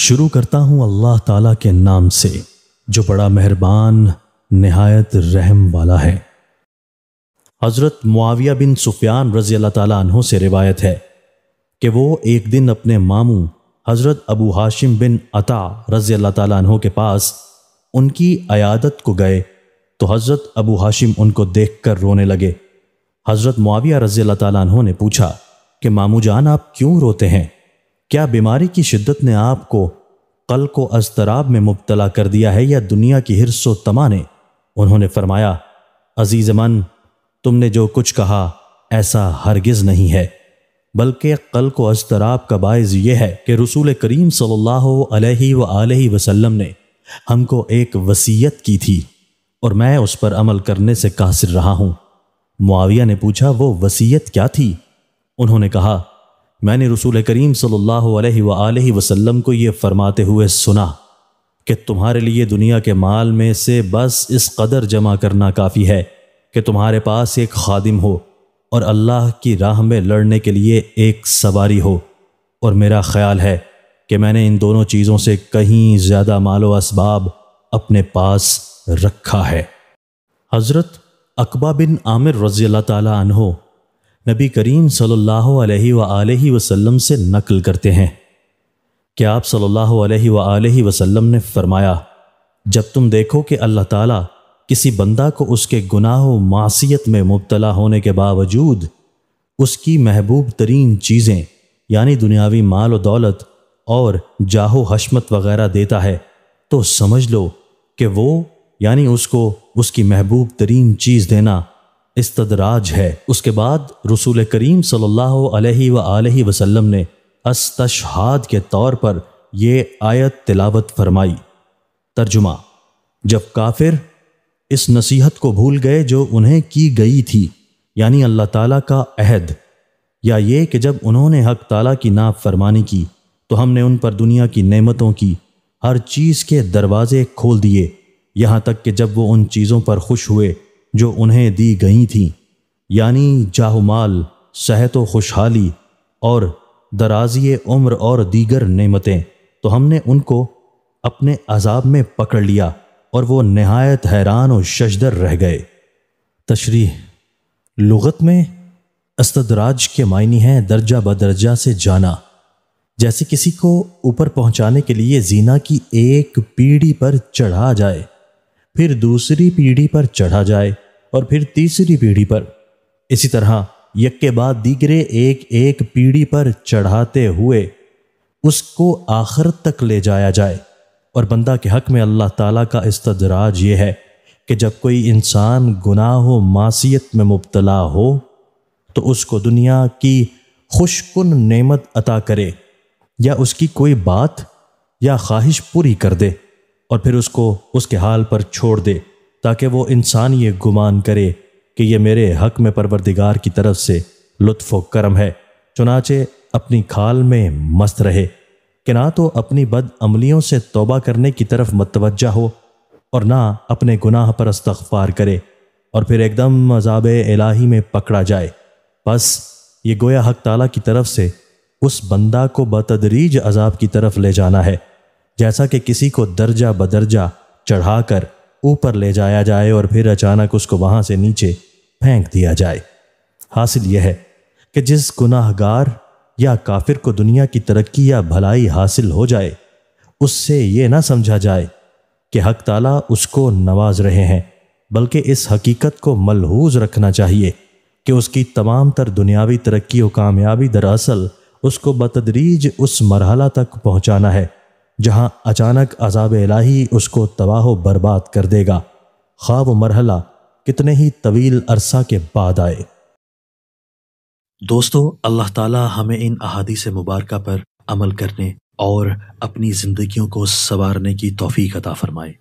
شروع کرتا ہوں اللہ تعالیٰ کے نام سے جو بڑا مہربان نہایت رحم والا ہے۔ حضرت معاویہ بن سفیان رضی اللہ تعالیٰ عنہ سے روایت ہے کہ وہ ایک دن اپنے ماموں حضرت ابو ہاشم بن عطا رضی اللہ تعالیٰ عنہ کے پاس ان کی عیادت کو گئے تو حضرت ابو ہاشم ان کو دیکھ کر رونے لگے۔ حضرت معاویہ رضی اللہ تعالیٰ عنہ نے پوچھا کہ ماموں جان آپ کیوں روتے ہیں؟ کیا بیماری کی شدت نے آپ کو قلق و اضطراب میں مبتلا کر دیا ہے یا دنیا کی حرص و طمع نے؟ انہوں نے فرمایا عزیز من، تم نے جو کچھ کہا ایسا ہرگز نہیں ہے، بلکہ قلق و اضطراب کا باعث یہ ہے کہ رسول کریم صلی اللہ علیہ وآلہ وسلم نے ہم کو ایک وصیت کی تھی اور میں اس پر عمل کرنے سے قاصر رہا ہوں۔ معاویہ نے پوچھا وہ وصیت کیا تھی؟ انہوں نے کہا میں نے رسول کریم صلی اللہ علیہ وآلہ وسلم کو یہ فرماتے ہوئے سنا کہ تمہارے لیے دنیا کے مال میں سے بس اس قدر جمع کرنا کافی ہے کہ تمہارے پاس ایک خادم ہو اور اللہ کی راہ میں لڑنے کے لیے ایک سواری ہو، اور میرا خیال ہے کہ میں نے ان دونوں چیزوں سے کہیں زیادہ مال و اسباب اپنے پاس رکھا ہے۔ حضرت عقبہ بن عامر رضی اللہ تعالی عنہ نبی کریم صلی اللہ علیہ وآلہ وسلم سے نقل کرتے ہیں کہ آپ صلی اللہ علیہ وآلہ وسلم نے فرمایا جب تم دیکھو کہ اللہ تعالیٰ کسی بندہ کو اس کے گناہ و معصیت میں مبتلا ہونے کے باوجود اس کی محبوب ترین چیزیں یعنی دنیاوی مال و دولت اور جاہ و حشمت وغیرہ دیتا ہے تو سمجھ لو کہ وہ یعنی اس کو اس کی محبوب ترین چیز دینا استدراج ہے۔ اس کے بعد رسول کریم صلی اللہ علیہ وآلہ وسلم نے استشہاد کے طور پر یہ آیت تلاوت فرمائی۔ ترجمہ: جب کافر اس نصیحت کو بھول گئے جو انہیں کی گئی تھی یعنی اللہ تعالیٰ کا عہد، یا یہ کہ جب انہوں نے حق تعالیٰ کی نافرمانی کی تو ہم نے ان پر دنیا کی نعمتوں کی ہر چیز کے دروازے کھول دیے، یہاں تک کہ جب وہ ان چیزوں پر خوش ہوئے جو انہیں دی گئی تھیں یعنی جاہ و مال، صحت و خوشحالی اور درازی عمر اور دیگر نعمتیں، تو ہم نے ان کو اپنے عذاب میں پکڑ لیا اور وہ نہایت حیران و ششدر رہ گئے۔ تشریح: لغت میں استدراج کے معنی ہیں درجہ بدرجہ سے جانا، جیسے کسی کو اوپر پہنچانے کے لیے زینا کی ایک پیڑھی پر چڑھا جائے، پھر دوسری پیڑھی پر چڑھا جائے اور پھر تیسری پیڑھی پر، اسی طرح یک کے بعد دیگرے ایک ایک پیڑھی پر چڑھاتے ہوئے اس کو آخرت تک لے جایا جائے۔ اور بندہ کے حق میں اللہ تعالیٰ کا استدراج یہ ہے کہ جب کوئی انسان گناہ و معصیت میں مبتلا ہو تو اس کو دنیا کی خوش کن نعمت عطا کرے یا اس کی کوئی بات یا خواہش پوری کر دے اور پھر اس کو اس کے حال پر چھوڑ دے، تاکہ وہ انسان یہ گمان کرے کہ یہ میرے حق میں پروردگار کی طرف سے لطف و کرم ہے، چنانچہ اپنی کھال میں مست رہے کہ نہ تو اپنی بد عملیوں سے توبہ کرنے کی طرف متوجہ ہو اور نہ اپنے گناہ پر استغفار کرے اور پھر ایک دم عذاب الہی میں پکڑا جائے۔ بس یہ گویا حق تعالیٰ کی طرف سے اس بندہ کو بتدریج عذاب کی طرف لے جانا ہے، جیسا کہ کسی کو درجہ بدرجہ چڑھا کر اوپر لے جایا جائے اور پھر اچانک اس کو وہاں سے نیچے پھینک دیا جائے۔ حاصل یہ ہے کہ جس گناہ گار یا کافر کو دنیا کی ترقی یا بھلائی حاصل ہو جائے اس سے یہ نہ سمجھا جائے کہ حق تعالیٰ اس کو نواز رہے ہیں، بلکہ اس حقیقت کو ملحوظ رکھنا چاہیے کہ اس کی تمام تر دنیاوی ترقی و کامیابی دراصل اس کو بتدریج اس مرحلہ تک پہنچانا ہے جہاں اچانک عذاب الہی اس کو تباہ و برباد کر دے گا، خواہ وہ مرحلہ کتنے ہی طویل عرصہ کے بعد آئے۔ دوستو، اللہ تعالی ہمیں ان احادیث مبارکہ پر عمل کرنے اور اپنی زندگیوں کو سنوارنے کی توفیق عطا فرمائے۔